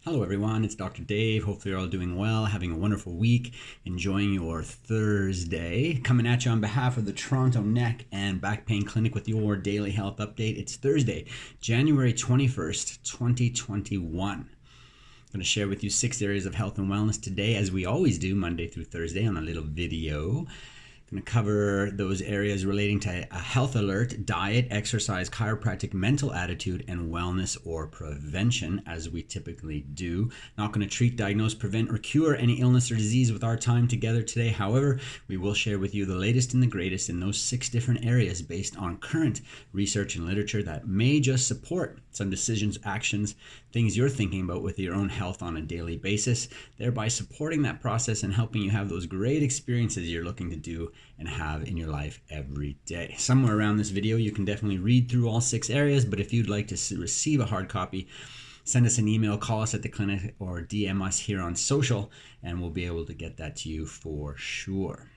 Hello everyone, it's Dr. Dave. Hopefully you're all doing well, having a wonderful week, enjoying your Thursday. Coming at you on behalf of the Toronto Neck and Back Pain Clinic with your daily health update. It's Thursday, January 21st, 2021. I'm going to share with you 6 areas of health and wellness today, as we always do Monday through Thursday on a little video. Going to cover those areas relating to a health alert, diet, exercise, chiropractic, mental attitude, and wellness or prevention, as we typically do. Not going to treat, diagnose, prevent, or cure any illness or disease with our time together today. However, we will share with you the latest and the greatest in those 6 different areas based on current research and literature that may just support some decisions, actions, things you're thinking about with your own health on a daily basis, thereby supporting that process and helping you have those great experiences you're looking to do and have in your life every day. Somewhere around this video, you can definitely read through all 6 areas, but if you'd like to receive a hard copy, send us an email, call us at the clinic, or DM us here on social, and we'll be able to get that to you for sure.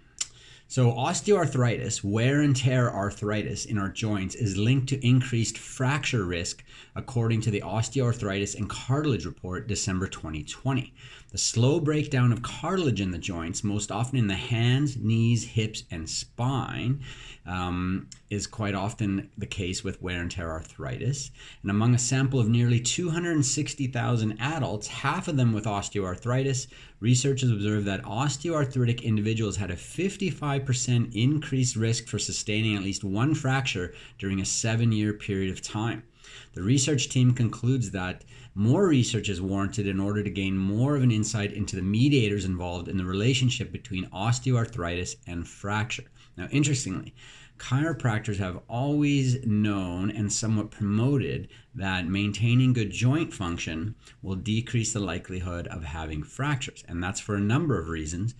So osteoarthritis, wear and tear arthritis in our joints, is linked to increased fracture risk, according to the Osteoarthritis and Cartilage report, December 2020. The slow breakdown of cartilage in the joints, most often in the hands, knees, hips, and spine, is quite often the case with wear and tear arthritis. And among a sample of nearly 260,000 adults, half of them with osteoarthritis, researchers observed that osteoarthritic individuals had a 55% increased risk for sustaining at least one fracture during a 7-year period of time. The research team concludes that more research is warranted in order to gain more of an insight into the mediators involved in the relationship between osteoarthritis and fracture. Now, interestingly, chiropractors have always known and somewhat promoted that maintaining good joint function will decrease the likelihood of having fractures, and that's for a number of reasons.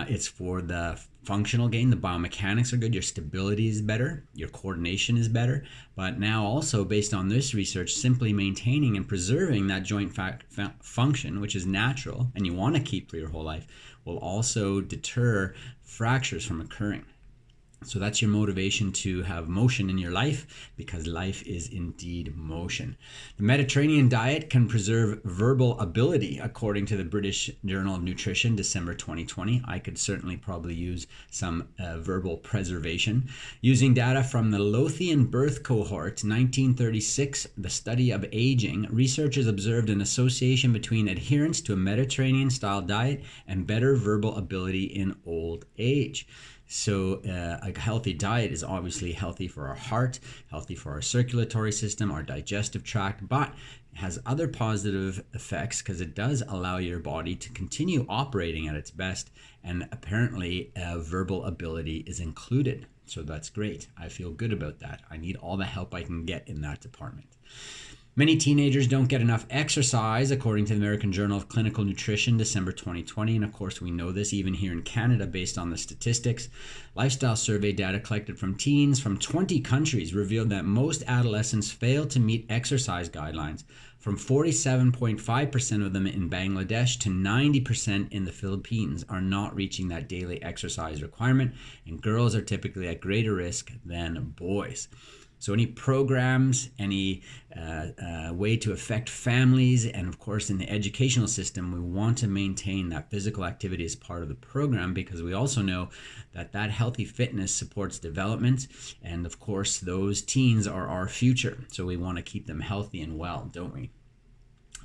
It's for the functional gain. The biomechanics are good, your stability is better, your coordination is better, but now also based on this research, simply maintaining and preserving that joint function, which is natural and you want to keep for your whole life, will also deter fractures from occurring. So that's your motivation to have motion in your life, because life is indeed motion. The Mediterranean diet can preserve verbal ability, according to the British Journal of Nutrition, December 2020. I could certainly probably use some verbal preservation. Using data from the Lothian Birth Cohort, 1936, the study of aging, researchers observed an association between adherence to a Mediterranean-style diet and better verbal ability in old age. So a healthy diet is obviously healthy for our heart, healthy for our circulatory system, our digestive tract, but it has other positive effects because it does allow your body to continue operating at its best, and apparently verbal ability is included. So that's great. I feel good about that. I need all the help I can get in that department. Many teenagers don't get enough exercise, according to the American Journal of Clinical Nutrition, December 2020. And of course, we know this even here in Canada based on the statistics. Lifestyle survey data collected from teens from 20 countries revealed that most adolescents fail to meet exercise guidelines, from 47.5% of them in Bangladesh to 90% in the Philippines are not reaching that daily exercise requirement, and girls are typically at greater risk than boys. So any programs, any way to affect families, and of course in the educational system, we want to maintain that physical activity as part of the program, because we also know that that healthy fitness supports development, and of course those teens are our future. So we want to keep them healthy and well, don't we?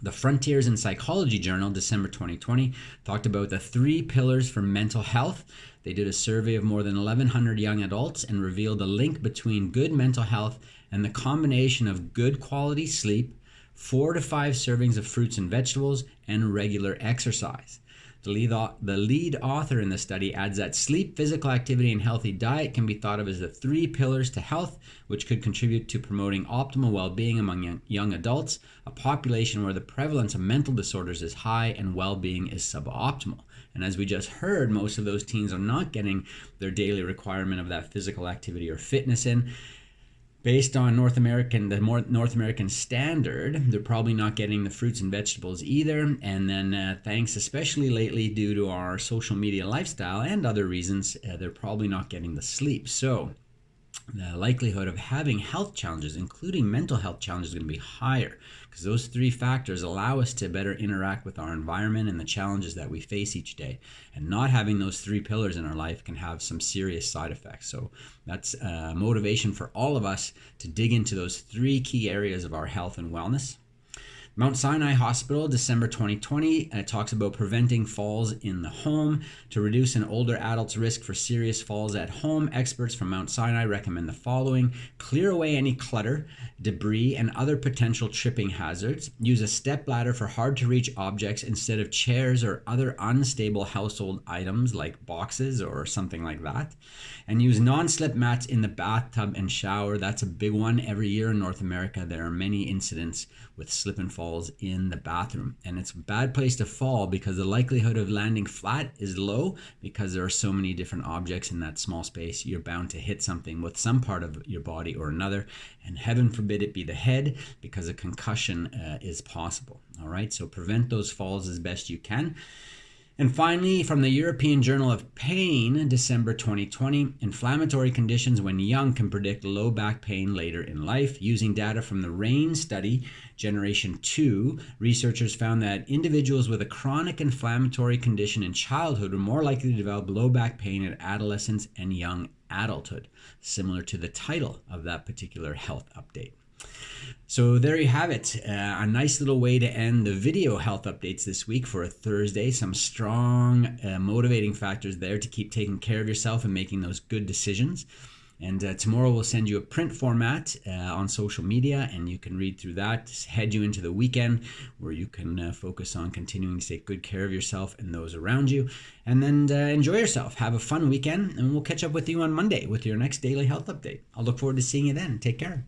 The Frontiers in Psychology journal, December 2020, talked about the 3 pillars for mental health. They did a survey of more than 1,100 young adults and revealed a link between good mental health and the combination of good quality sleep, 4 to 5 servings of fruits and vegetables, and regular exercise. The lead author in the study adds that sleep, physical activity, and healthy diet can be thought of as the 3 pillars to health, which could contribute to promoting optimal well-being among young adults, a population where the prevalence of mental disorders is high and well-being is suboptimal. And as we just heard, most of those teens are not getting their daily requirement of that physical activity or fitness in. Based on North American standard, they're probably not getting the fruits and vegetables either. And then thanks, especially lately due to our social media lifestyle and other reasons, they're probably not getting the sleep. So the likelihood of having health challenges, including mental health challenges, is going to be higher, because those three factors allow us to better interact with our environment and the challenges that we face each day. And not having those three pillars in our life can have some serious side effects. So that's motivation for all of us to dig into those three key areas of our health and wellness. Mount Sinai Hospital, December 2020, talks about preventing falls in the home. To reduce an older adult's risk for serious falls at home, experts from Mount Sinai recommend the following. Clear away any clutter, debris, and other potential tripping hazards. Use a step ladder for hard-to-reach objects instead of chairs or other unstable household items like boxes or something like that. And use non-slip mats in the bathtub and shower. That's a big one. Every year in North America, there are many incidents with slip and falls in the bathroom. And it's a bad place to fall because the likelihood of landing flat is low because there are so many different objects in that small space. You're bound to hit something with some part of your body or another. And heaven forbid it be the head, because a concussion is possible. All right, so prevent those falls as best you can. And finally, from the European Journal of Pain, December 2020, inflammatory conditions when young can predict low back pain later in life. Using data from the RAIN study, Generation 2, researchers found that individuals with a chronic inflammatory condition in childhood were more likely to develop low back pain at adolescence and young adulthood, similar to the title of that particular health update. So there you have it, a nice little way to end the video health updates this week for a Thursday. Some strong motivating factors there to keep taking care of yourself and making those good decisions. And tomorrow we'll send you a print format on social media, and you can read through that, head you into the weekend where you can focus on continuing to take good care of yourself and those around you. And then enjoy yourself. Have a fun weekend, and we'll catch up with you on Monday with your next daily health update. I'll look forward to seeing you then. Take care.